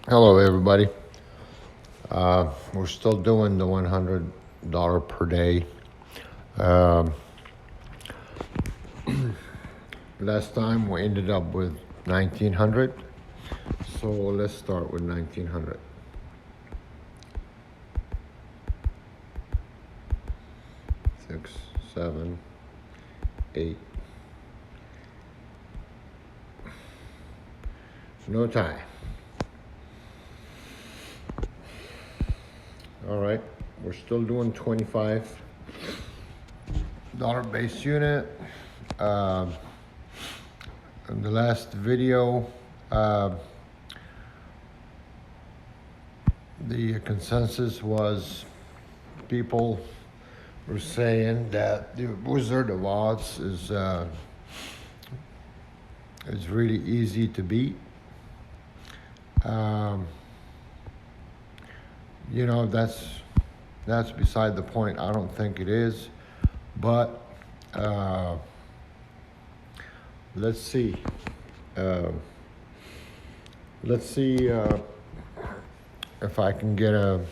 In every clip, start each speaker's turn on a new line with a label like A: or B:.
A: Hello, everybody. We're still doing the $100 per day. Um, Last time we ended up with 1900, so let's start with 1900. Six, seven, eight. No tie. All right, we're still doing $25 base unit. In the last video, the consensus was people were saying that the Wizard of Oz is really easy to beat. That's beside the point. I don't think it is, but let's see. Uh, let's see if I can get an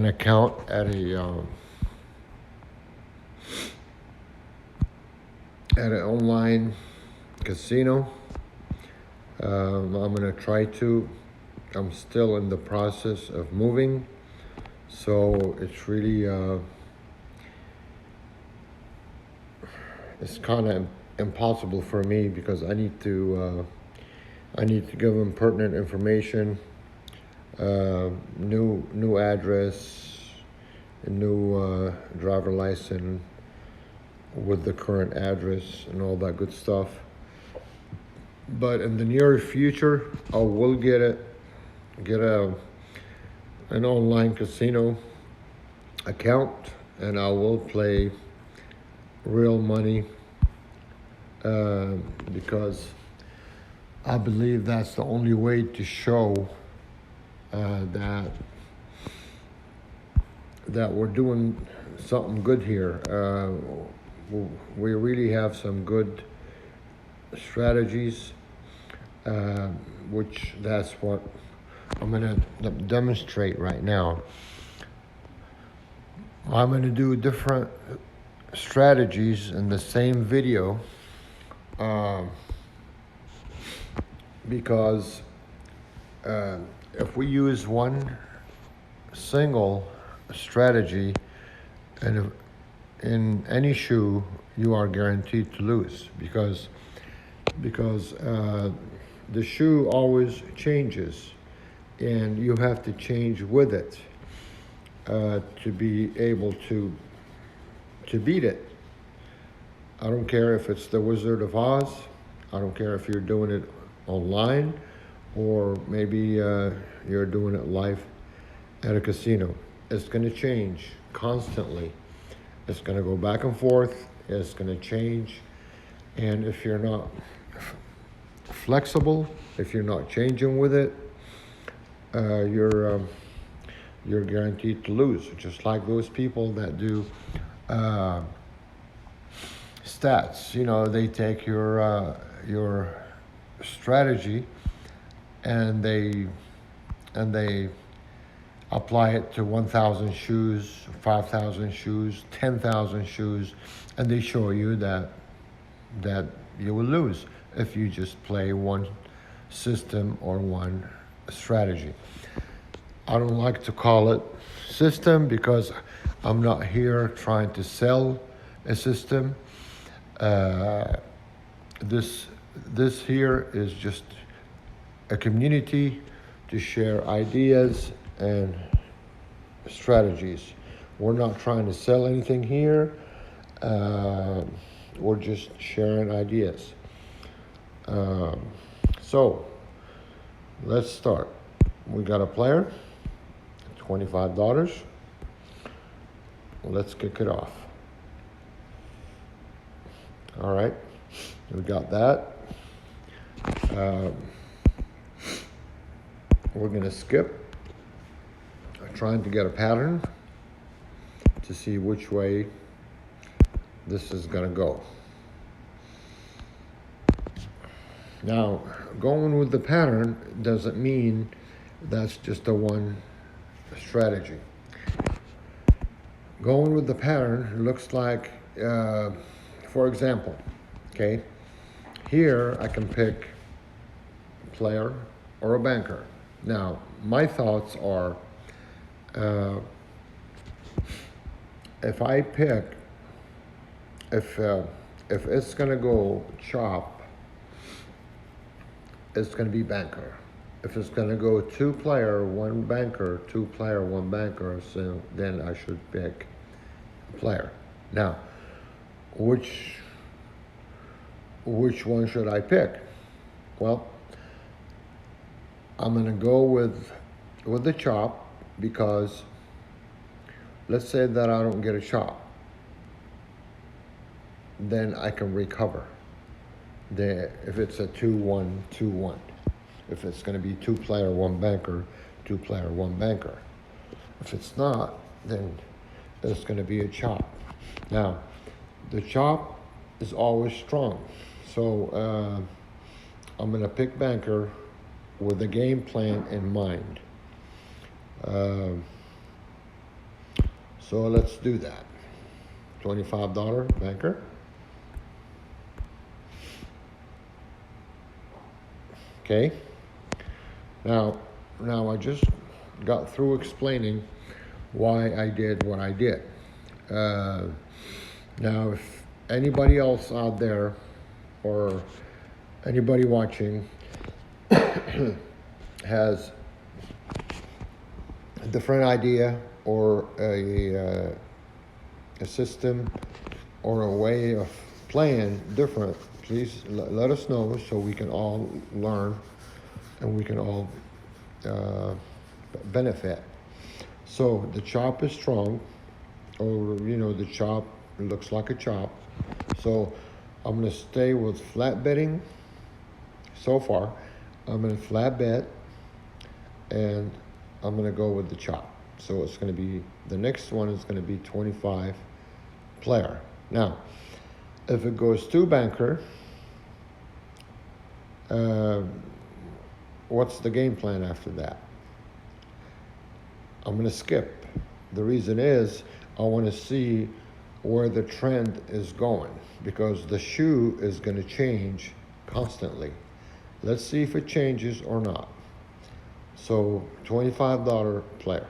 A: account at an online casino. I'm gonna try to. I'm still in the process of moving, so it's really it's kind of impossible for me because I need to give them pertinent information, new address, a new driver license with the current address and all that good stuff. But in the near future, I will get an online casino account, and I will play real money because I believe that's the only way to show that we're doing something good here. We really have some good strategies, which that's what I'm going to demonstrate right now. I'm going to do different strategies in the same video because if we use one single strategy and in any shoe, you are guaranteed to lose because the shoe always changes, and you have to change with it to be able to beat it. I don't care if it's the Wizard of Oz. I don't care if you're doing it online or maybe you're doing it live at a casino. It's going to change constantly. It's going to go back and forth. It's going to change. And if you're not flexible, if you're not changing with it, you're guaranteed to lose. Just like those people that do stats. They take your strategy and they apply it to 1,000 shoes, 5,000 shoes, 10,000 shoes, and they show you that you will lose if you just play one system or one strategy. I don't like to call it system because I'm not here trying to sell a system. This here is just a community to share ideas and strategies. We're not trying to sell anything here. We're just sharing ideas. So let's start. We got a player, $25. Let's kick it off. All right, we got that. We're gonna skip, trying to get a pattern to see which way this is gonna go. Now, going with the pattern doesn't mean that's just a one strategy. Going with the pattern looks like, for example, okay, here I can pick a player or a banker. Now, my thoughts are, uh, if I pick, if uh, if it's gonna go chop, it's gonna be banker. If it's gonna go two player, one banker, two player, one banker, so then I should pick a player. Now, which one should I pick? Well, I'm gonna go with the chop because let's say that I don't get a chop, then I can recover. If it's a 2-1, 2-1. If it's going to be two player, one banker, two player, one banker. If it's not, then it's going to be a chop. Now, the chop is always strong. So I'm going to pick banker with a game plan in mind. So let's do that. $25 banker. Okay. Now I just got through explaining why I did what I did. Now, if anybody else out there or anybody watching has a different idea or a system or a way of playing different, please let us know so we can all learn and we can all benefit. So the chop is strong, or the chop looks like a chop. So I'm going to stay with flat betting. So far, I'm going to flat bet, and I'm going to go with the chop. So it's going to be, the next one is going to be 25 player. Now, if it goes to banker, what's the game plan after that? I'm going to skip. The reason is I want to see where the trend is going because the shoe is going to change constantly. Let's see if it changes or not. So $25 player.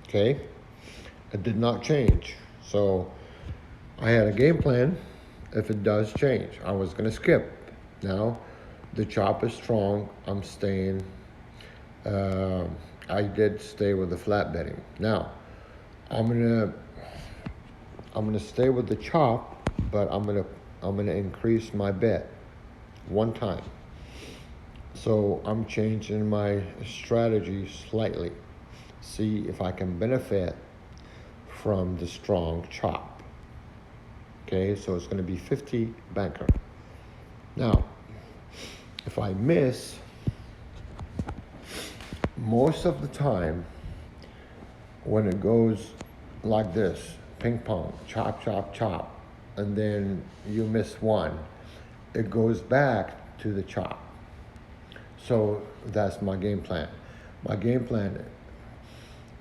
A: Okay, it did not change. So I had a game plan. If it does change, I was going to skip. Now the chop is strong. I'm staying. I did stay with the flat betting. Now I'm gonna stay with the chop, but I'm gonna increase my bet one time. So I'm changing my strategy slightly. See if I can benefit from the strong chop. Okay, so it's going to be 50 banker. Now, if I miss, most of the time, when it goes like this, ping pong, chop, chop, chop, and then you miss one, it goes back to the chop. So that's my game plan. My game plan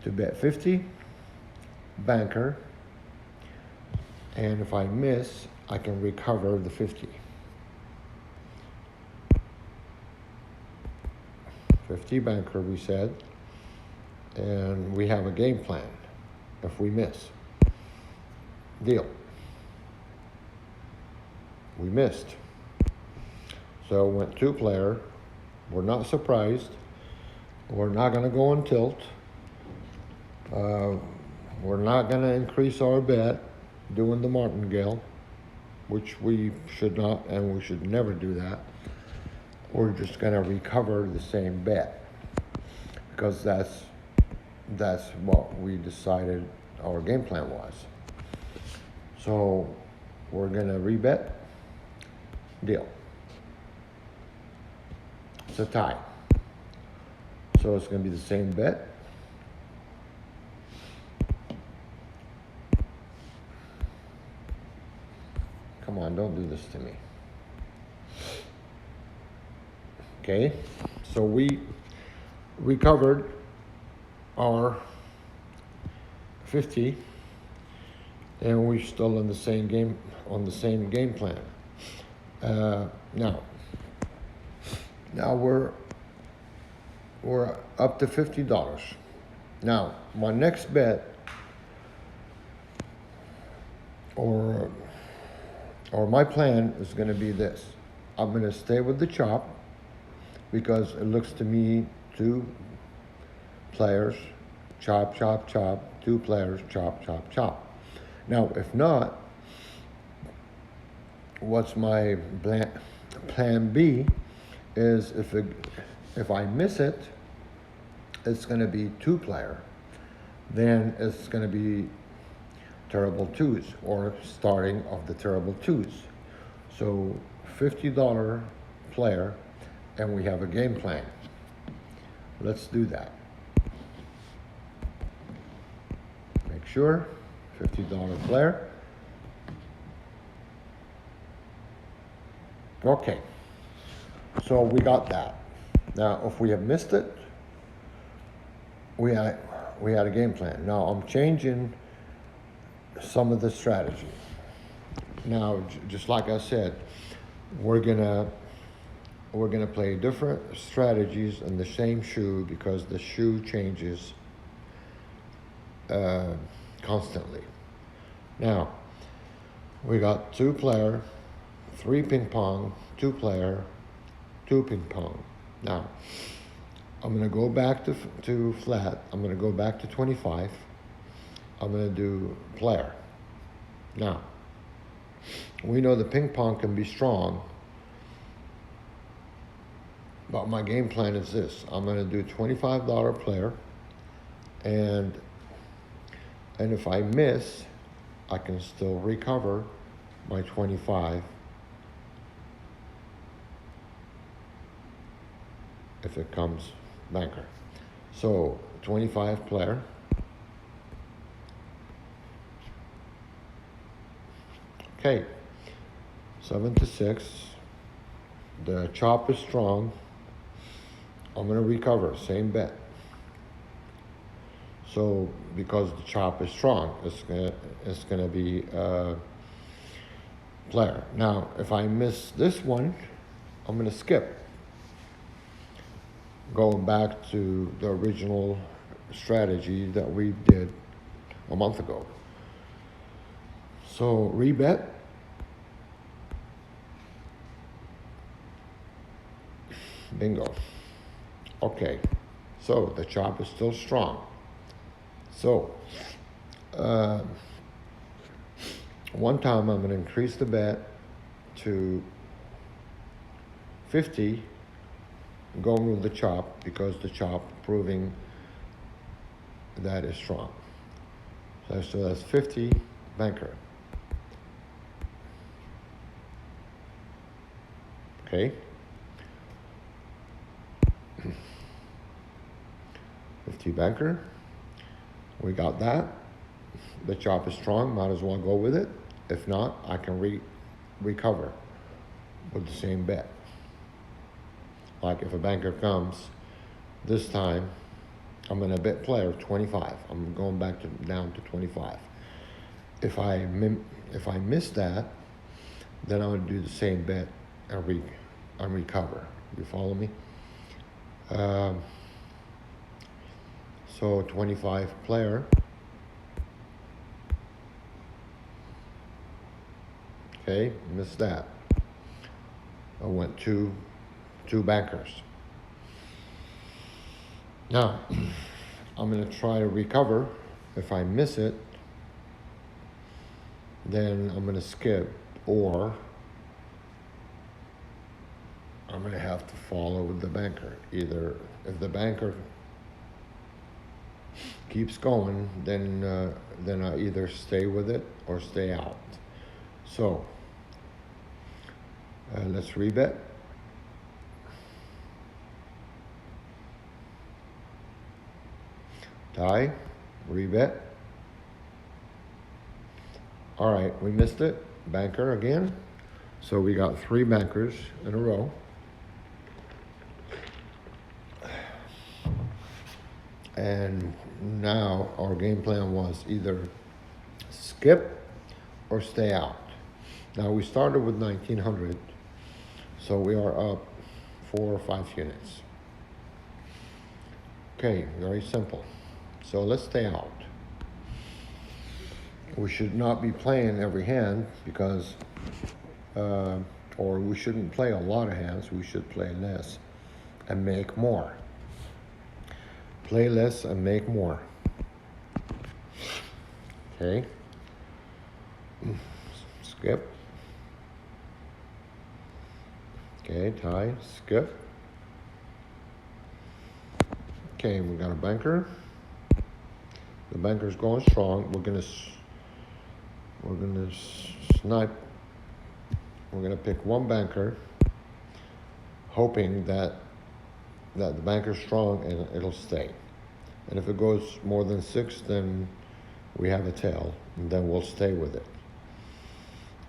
A: to bet 50, banker, and if I miss, I can recover the 50. 50 banker, we said, and we have a game plan if we miss. Deal. We missed. So went two player. We're not surprised. We're not going to go on tilt. We're not going to increase our bet doing the martingale, which we should not, and we should never do that. We're just going to recover the same bet because that's what we decided our game plan was. So we're going to rebet. Deal. It's a tie. So it's going to be the same bet. on, don't do this to me. Okay, so we recovered our 50, and we're still in the same game, on the same game plan. Now we're up to $50. Now my next bet, or my plan is going to be this. I'm going to stay with the chop because it looks to me 2 players, chop, chop, chop, 2 players, chop, chop, chop. Now, if not, what's my plan B is if I miss it, it's going to be 2 player. Then it's going to be terrible 2s, or starting of the terrible 2s. So $50 player, and we have a game plan. Let's do that. Make sure, $50 player. Okay, so we got that. Now, if we have missed it, we had a game plan. Now I'm changing some of the strategy. Now, just like I said, we're gonna play different strategies in the same shoe because the shoe changes constantly. Now, we got 2 player, 3 ping pong, 2 player, 2 ping pong. Now, I'm gonna go back to flat. I'm gonna go back to 25. I'm gonna do player. Now, we know the ping pong can be strong, but my game plan is this. I'm gonna do $25 player, and if I miss, I can still recover my 25 if it comes banker. So 25 player. Okay, 7 to 6. The chop is strong. I'm gonna recover, same bet. So because the chop is strong, it's gonna be player. Now, if I miss this one, I'm gonna skip. Going back to the original strategy that we did a month ago. So rebet. Bingo. Okay, so the chop is still strong. So one time I'm gonna increase the bet to 50, going with the chop because the chop proving that is strong. So that's 50 banker. Okay. 50 banker. We got that. The chop is strong, might as well go with it. If not, I can recover with the same bet. Like if a banker comes, this time I'm gonna bet player 25. I'm going back down to 25. If I miss that, then I'm gonna do the same bet and recover. You follow me? So 25 player. Okay, missed that. I went two bankers. Now, I'm gonna try to recover. If I miss it, then I'm gonna skip, or I'm gonna have to follow with the banker. Either if the banker keeps going, then I either stay with it or stay out. So let's rebet. Tie, rebet. All right, we missed it. Banker again. So we got 3 bankers in a row. And now our game plan was either skip or stay out. Now we started with 1900, so we are up 4 or 5 units. Okay, very simple. So let's stay out. We should not be playing every hand because, or we shouldn't play a lot of hands. We should play less and make more. Play less and make more. Okay. Skip. Okay, tie, skip. Okay, we got a banker. The banker's going strong. We're gonna snipe. We're gonna pick one banker, hoping that the banker's strong and it'll stay. And if it goes more than 6, then we have a tail, and then we'll stay with it.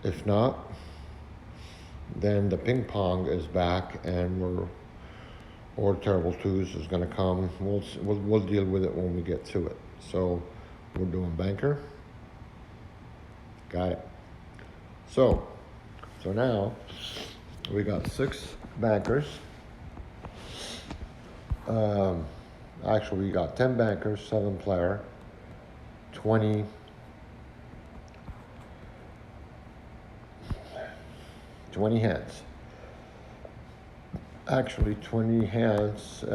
A: If not, then the ping pong is back, and or terrible twos is going to come. We'll deal with it when we get to it. So we're doing banker. Got it. So now we got 6 bankers. Actually, we got 10 bankers, 7 player, 20 hands. Actually, 20 hands,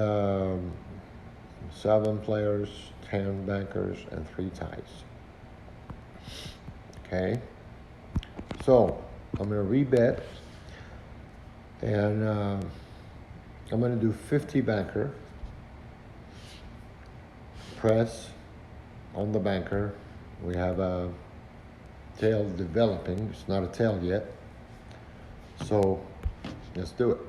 A: 7 players, 10 bankers, and 3 ties. Okay. So I'm going to rebet, and I'm going to do 50 banker. Press on the banker. We have a tail developing. It's not a tail yet. So let's do it.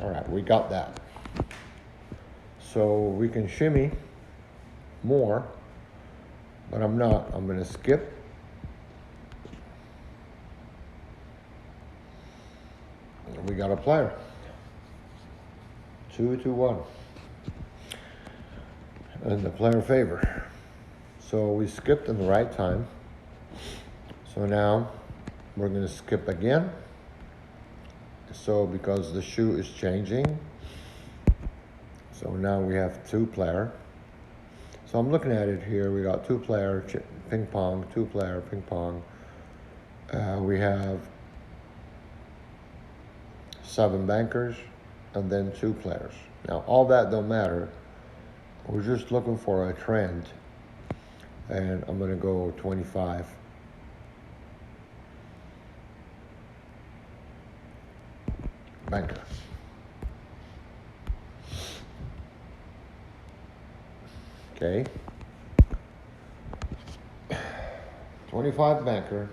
A: All right, we got that. So we can shimmy more, but I'm not. I'm going to skip. We got a player. 2-1. In the player favor. So we skipped in the right time. So now we're going to skip again. So because the shoe is changing. So now we have 2 player. So I'm looking at it here. We got 2 player ping pong, 2 player ping pong. We have 7 bankers and then 2 players. Now all that don't matter. We're just looking for a trend, and I'm going to go 25. Banker. Okay. 25 banker.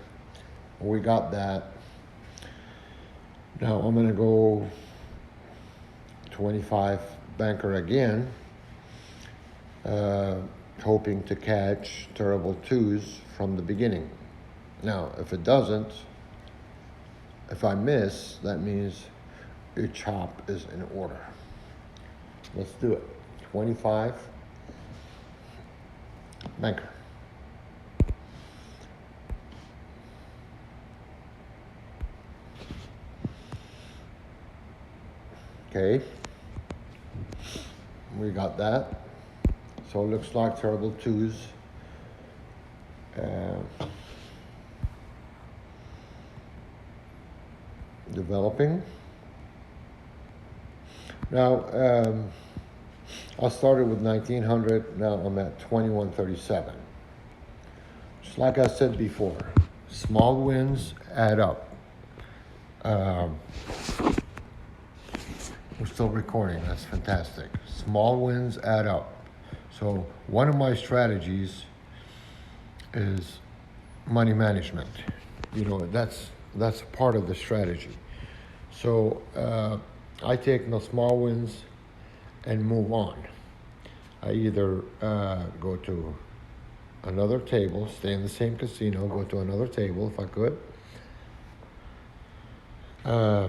A: We got that. Now I'm going to go 25 banker again. Hoping to catch terrible twos from the beginning. Now, if it doesn't, if I miss, that means your chop is in order. Let's do it. 25 banker. Okay, we got that. So it looks like terrible twos. Developing. Now, I started with 1900. Now I'm at 2137. Just like I said before, small wins add up. We're still recording. That's fantastic. Small wins add up. So one of my strategies is money management. You know, that's part of the strategy. So I take the small wins and move on. I either go to another table, stay in the same casino, go to another table if I could, Uh,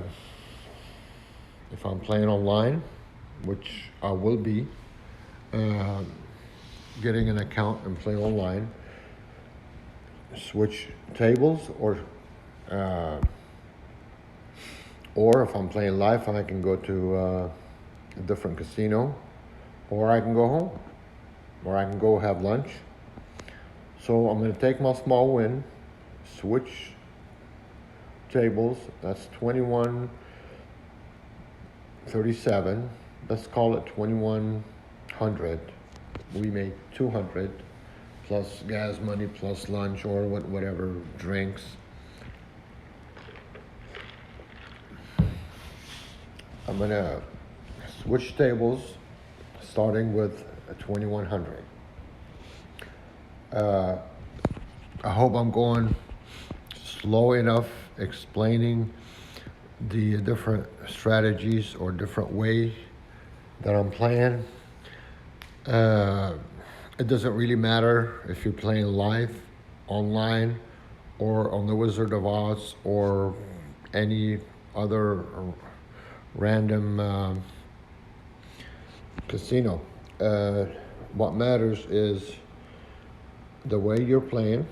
A: if I'm playing online, which I will be, uh, getting an account and play online, switch tables, uh, or if I'm playing live, I can go to a different casino, or I can go home, or I can go have lunch. So I'm going to take my small win, switch tables. That's 2137. Let's call it 2100. We made 200 plus gas money plus lunch or whatever drinks. I'm gonna switch tables, starting with 2100. I hope I'm going slow enough explaining the different strategies or different ways that I'm playing. Uh, it doesn't really matter if you're playing live, online, or on the Wizard of Oz or any other random casino. What matters is the way you're playing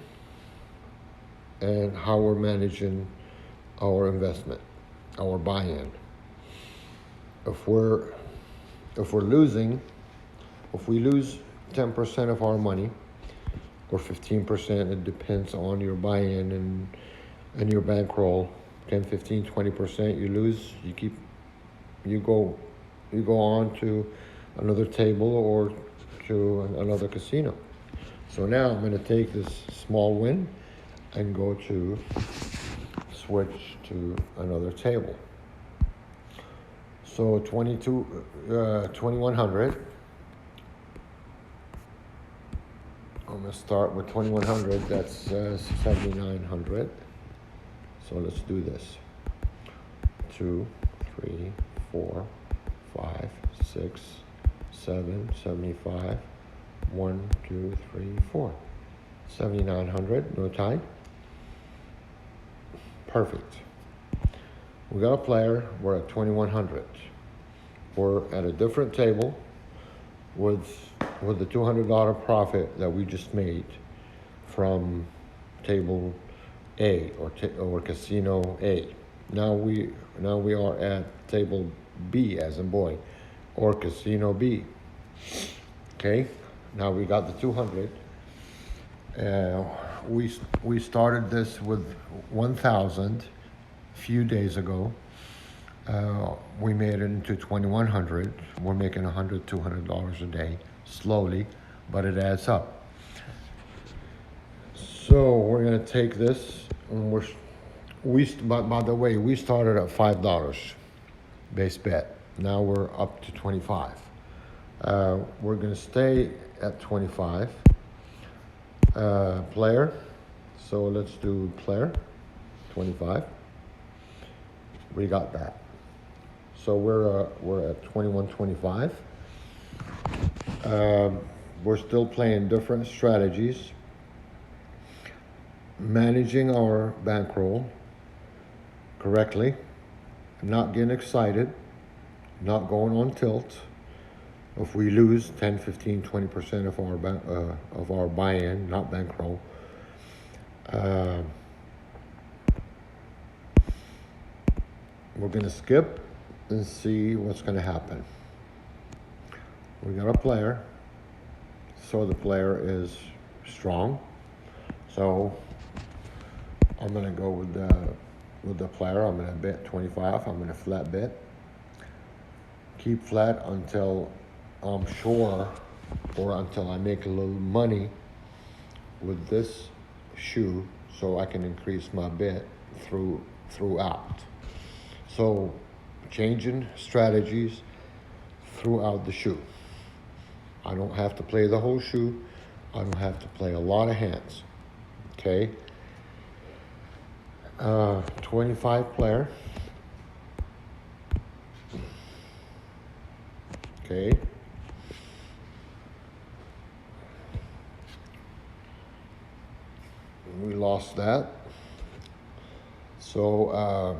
A: and how we're managing our investment, our buy-in. If we're losing, if we lose 10% of our money or 15%, it depends on your buy-in and your bankroll. 10, 15, 20% you lose, you go on to another table or to another casino. So now I'm going to take this small win and go to switch to another table. So 2100. I'm going to start with 2100. That's 7900. So let's do this. 2, 3, 4, 5, 6, 7, 75. 1, 2, 3, 4. 7900. No tie. Perfect. We got a player. We're at 2100. We're at a different table with the $200 profit that we just made from table A or casino A. Now we are at table B, as in boy, or casino B. Okay. Now we got the 200. We started this with 1,000 a few days ago. We made it into 2,100. We're making $100, $200 a day, slowly, but it adds up. So we're gonna take this, and by the way, we started at $5 base bet. Now we're up to 25. We're gonna stay at 25. Player. So let's do player. 25. We got that. So we're at 21.25. We're still playing different strategies, managing our bankroll correctly, not getting excited, not going on tilt. If we lose 10, 15, 20% of our buy-in, not bankroll, we're going to skip and see what's going to happen. We got a player, so the player is strong. So I'm going to go with the player. I'm going to bet 25. I'm going to flat bet. Keep flat until I'm sure, or until I make a little money with this shoe, so I can increase my bet throughout. So changing strategies throughout the shoe. I don't have to play the whole shoe. I don't have to play a lot of hands. Okay. 25 player. Okay. We lost that. So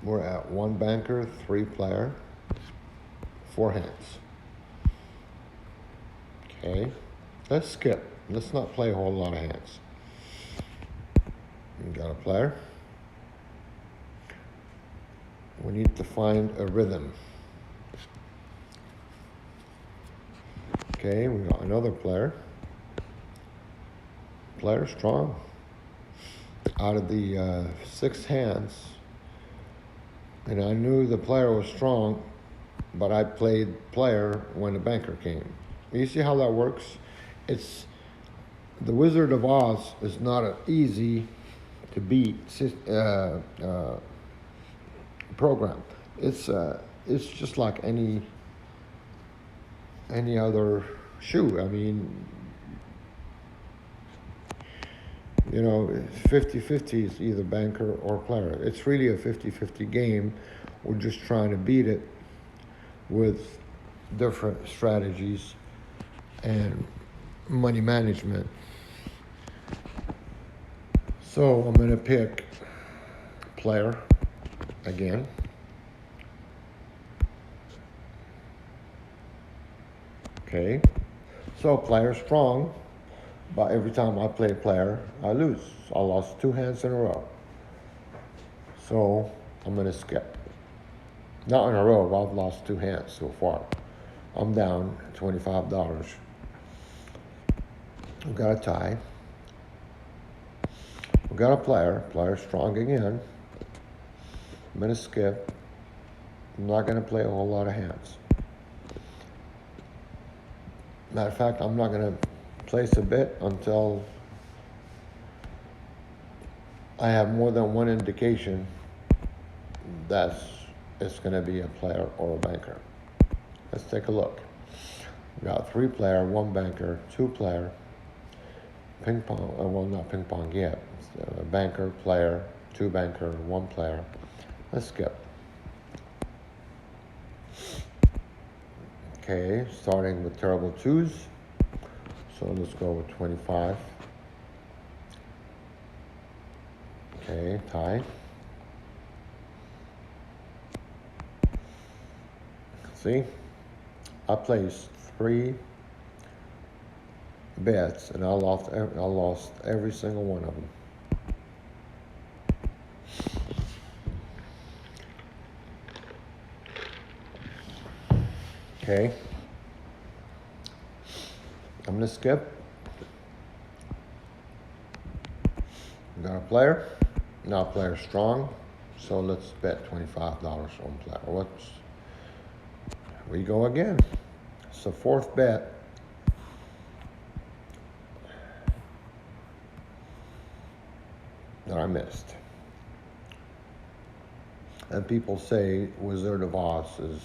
A: We're at one banker, three player, four hands. Okay, let's skip. Let's not play a whole lot of hands. We got a player. We need to find a rhythm. Okay, we got another player. Player strong. Out of the 6 hands, and I knew the player was strong, but I played player when the banker came. You see how that works? It's the Wizard of Oz is not an easy to beat program. It's just like any other shoe. I mean, you know, 50-50 is either banker or player. It's really a 50-50 game. We're just trying to beat it with different strategies and money management. So I'm going to pick player again. Okay. So player strong, but every time I play player, I lose. I lost 2 hands in a row. So I'm going to skip. Not in a row, I've lost 2 hands so far. I'm down $25. We've got a tie. We've got a player strong again. I'm going to skip. I'm not going to play a whole lot of hands. Matter of fact, I'm not going to place a bet until I have more than one indication that it's going to be a player or a banker. Let's take a look. We got 3 player, 1 banker, 2 player, ping pong, well, not ping pong yet. Banker, player, 2 banker, 1 player. Let's skip. Okay, starting with terrible 2s. So let's go with 25. Okay, tie. See, I placed 3 bets and I lost every single one of them. Okay, I'm gonna skip. We got a player. Now player strong, so let's bet $25 on player. We go again. It's the 4th bet. That I missed. And people say Wizard of Oz is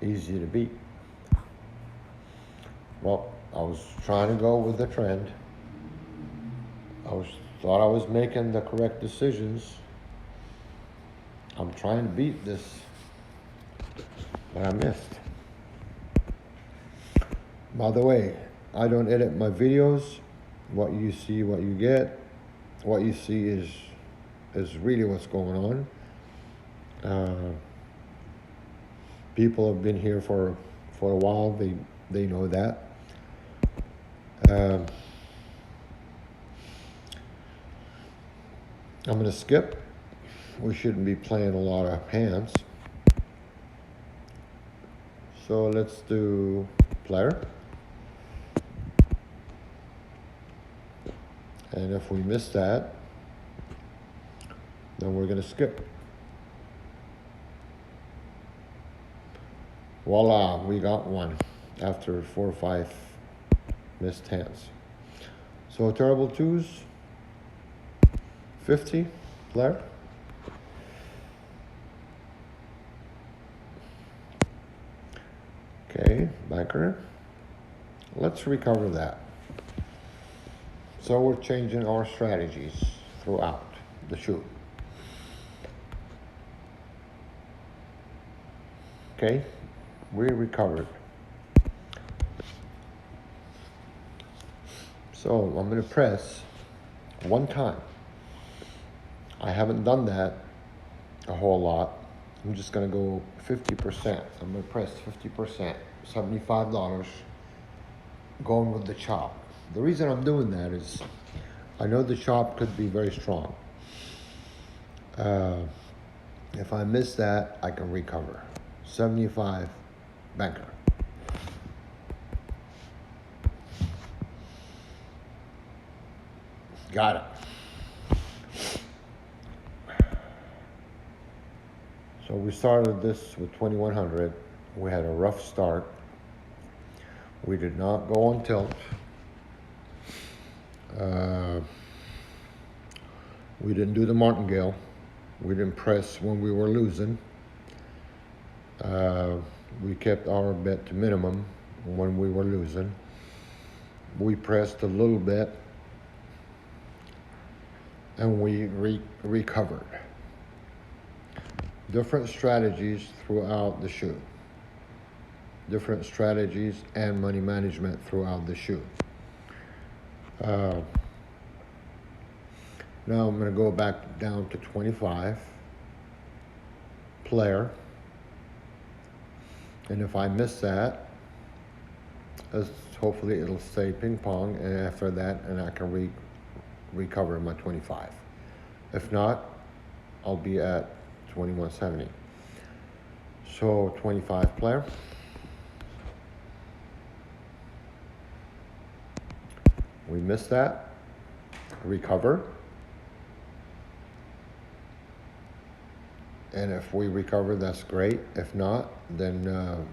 A: easy to beat. Well, I was trying to go with the trend. Thought I was making the correct decisions. I'm trying to beat this, but I missed. By the way, I don't edit my videos. What you see, what you get. What you see is really what's going on. People have been here for a while. They know that. I'm going to skip. We shouldn't be playing a lot of hands. So let's do player. And if we miss that, then we're going to skip. Voila, we got one after 4 or 5 missed hands. So terrible 2s, 50, player. Okay, banker. Let's recover that. So we're changing our strategies throughout the shoot. Okay, we recovered. So I'm going to press 1 time. I haven't done that a whole lot. I'm just gonna go 50%. I'm gonna press 50%, $75, going with the chop. The reason I'm doing that is I know the chop could be very strong. If I miss that, I can recover. 75 banker. Got it. So we started this with 2100. We had a rough start. We did not go on tilt. We didn't do the martingale. We didn't press when we were losing. We kept our bet to minimum when we were losing. We pressed a little bit and we recovered. Different strategies throughout the shoe. Different strategies and money management throughout the shoe. Now I'm going to go back down to 25 player, and if I miss that, hopefully it'll stay ping pong, and after that, and I can recover my 25. If not, I'll be at 2170. So 25 player. We missed that. Recover. And if we recover, that's great. If not, then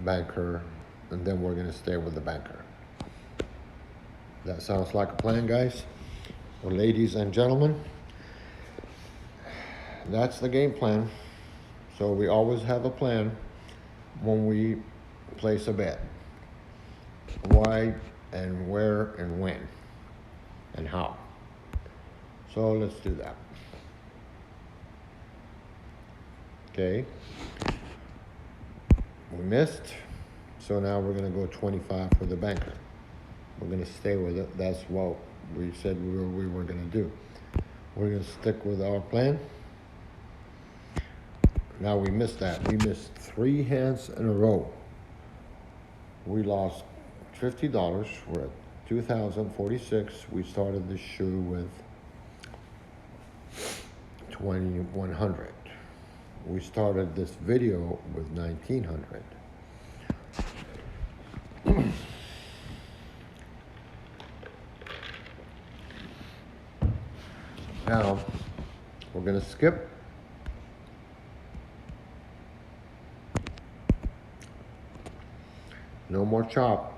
A: banker, and then we're going to stay with the banker. That sounds like a plan, guys. Well, ladies and gentlemen, that's the game plan. So we always have a plan when we place a bet. Why and where and when and how. So let's do that. Okay. We missed. So now we're going to go 25 for the banker. We're going to stay with it. That's what we said we were going to do. We're going to stick with our plan. Now we missed that. We missed 3 hands in a row. We lost $50. We're at 2,046. We started the shoe with 2,100. We started this video with 1,900. Now we're going to skip. No more chop.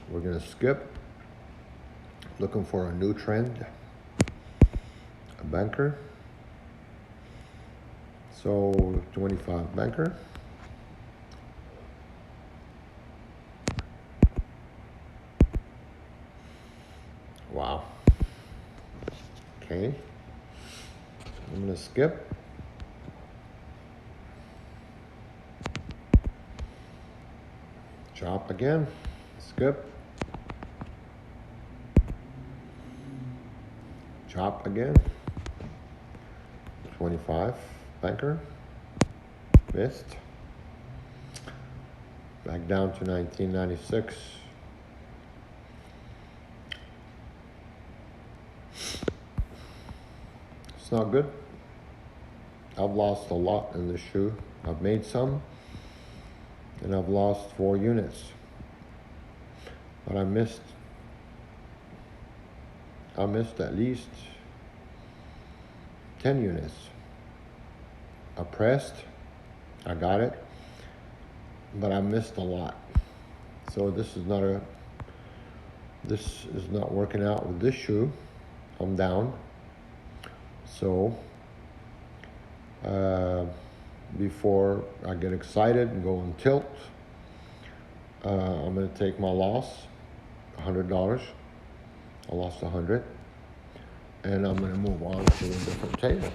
A: We're going to skip. Looking for a new trend. A banker. So 25 banker. Wow. Okay. I'm going to skip. Chop again. Skip. Chop again. 25 banker. Missed. Back down to 1996. It's not good. I've lost a lot in this shoe. I've made some, and I've lost 4 units. But I missed at least 10 units. I pressed, I got it, but I missed a lot. So this is not working out with this shoe. I'm down. So before I get excited and go on tilt, I'm going to take my loss, $100. I lost 100, and I'm going to move on to a different table.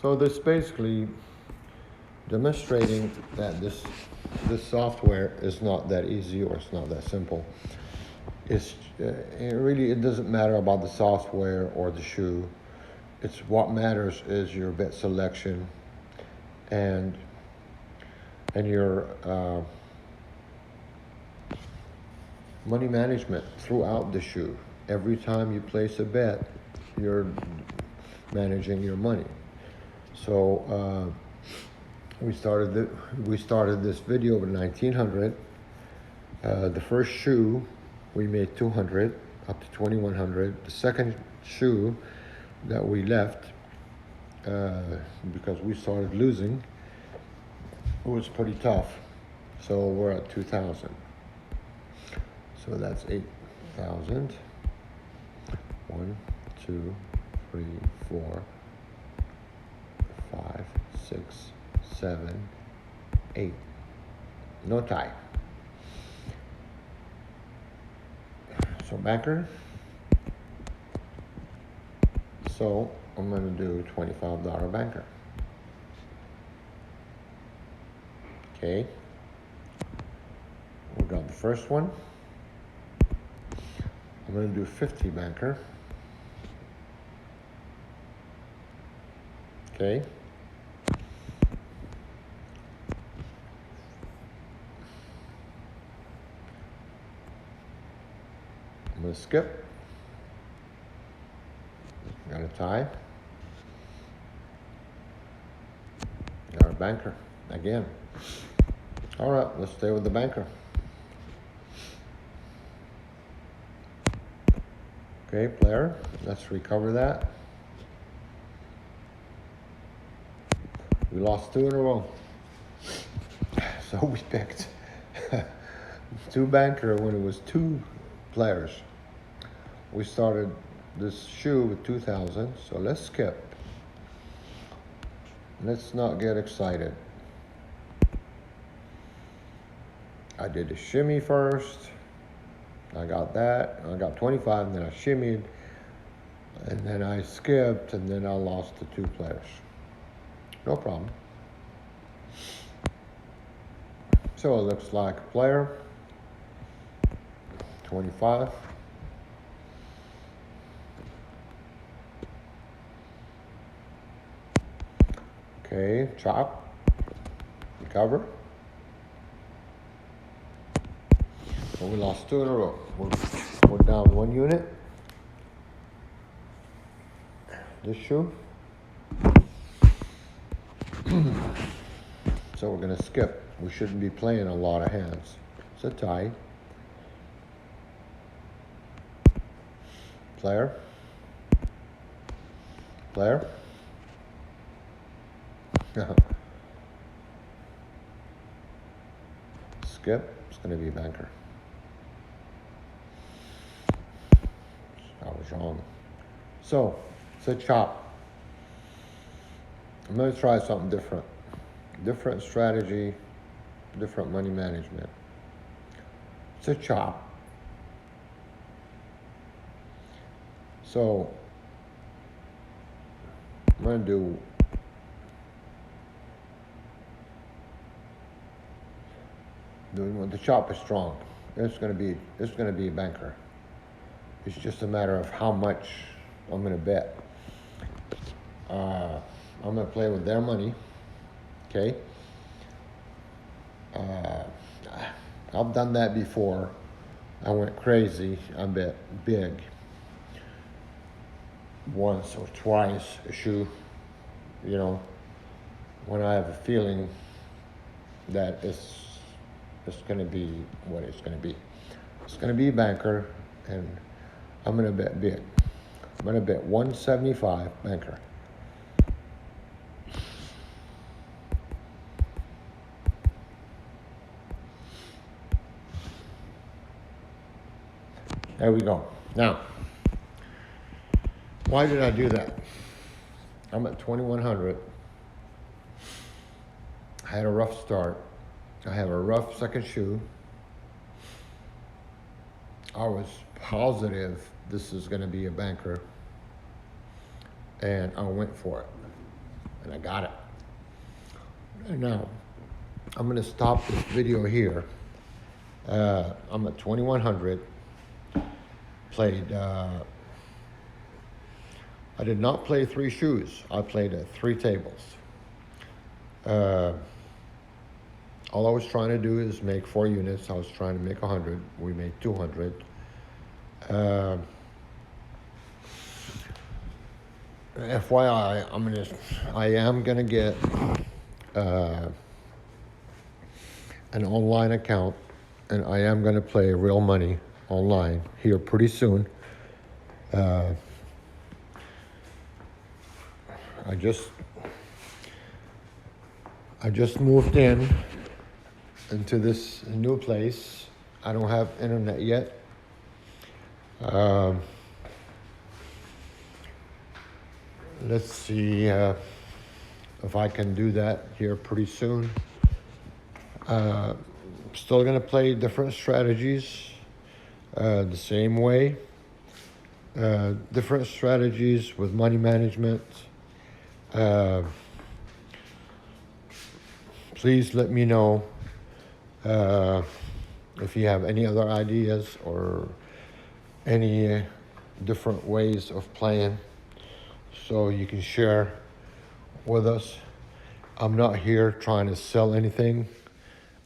A: So this basically, demonstrating that this software is not that easy, or it's not that simple. It doesn't matter about the software or the shoe. It's what matters is your bet selection and your money management throughout the shoe. Every time you place a bet, you're managing your money. So we started this video with 1900. The first shoe we made 200 up to 2100. The second shoe that we left because we started losing, it was pretty tough. So we're at 2000. So that's 8,000. 1, 2, 3, 4, 5, 6, 7, 8. No tie. So banker. So I'm going to do $25 banker. Okay. We got the first one. I'm going to do 50 banker. Okay. I'm going to skip. Got a tie. Got a banker again. All right, let's stay with the banker. Okay, player, let's recover that. We lost 2 in a row. So we picked 2 banker when it was 2 players. We started this shoe with 2000, so let's skip. Let's not get excited. I did a shimmy first. I got that. I got 25, and then I shimmied, and then I skipped, and then I lost the 2 players. No problem. So it looks like a player. 25. Okay, chop, recover. And we lost 2 in a row. We're down 1 unit. This shoe. So we're gonna skip. We shouldn't be playing a lot of hands. It's a tie. Player. Player. Skip. It's going to be banker. I was wrong. So it's a chop. I'm going to try something different. Different strategy, different money management. It's a chop. So I'm going to do the chop is strong. It's going to be a banker. It's just a matter of how much I'm going to bet. I'm going to play with their money. Okay. I've done that before. I went crazy. I bet big. Once or twice a shoe. You know, when I have a feeling that it's going to be what it's going to be. It's going to be a banker, and I'm going to bet big. I'm going to bet 175 banker. There we go. Now, why did I do that? I'm at 2100. I had a rough start. I have a rough second shoe. I was positive this is going to be a banker, and I went for it, and I got it. Now, I'm going to stop this video here. I'm at 2100. Played. I did not play 3 shoes. I played at 3 tables. All I was trying to do is make 4 units. I was trying to make 100. We made 200. FYI, I am gonna get an online account, and I am gonna play real money online here pretty soon. I just moved into this new place. I don't have internet yet. Let's see if I can do that here pretty soon. Still gonna play different strategies the same way. Different strategies with money management. Please let me know if you have any other ideas or any different ways of playing, so you can share with us. I'm not here trying to sell anything.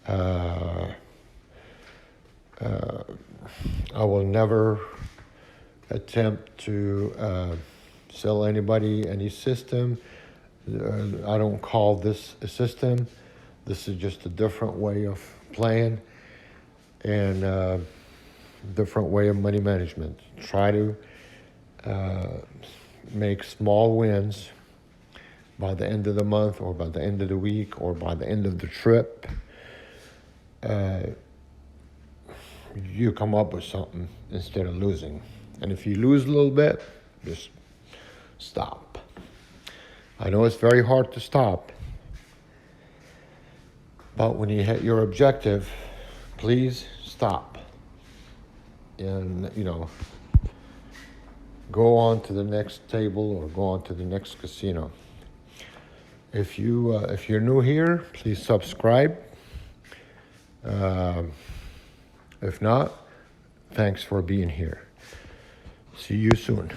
A: I will never attempt to sell anybody any system. I don't call this a system. This is just a different way of playing and different way of money management. Try to make small wins by the end of the month, or by the end of the week, or by the end of the trip. You come up with something instead of losing. And if you lose a little bit, just stop. I know it's very hard to stop, but when you hit your objective, please stop. And, go on to the next table or go on to the next casino. If you're new here, please subscribe. If not, thanks for being here. See you soon.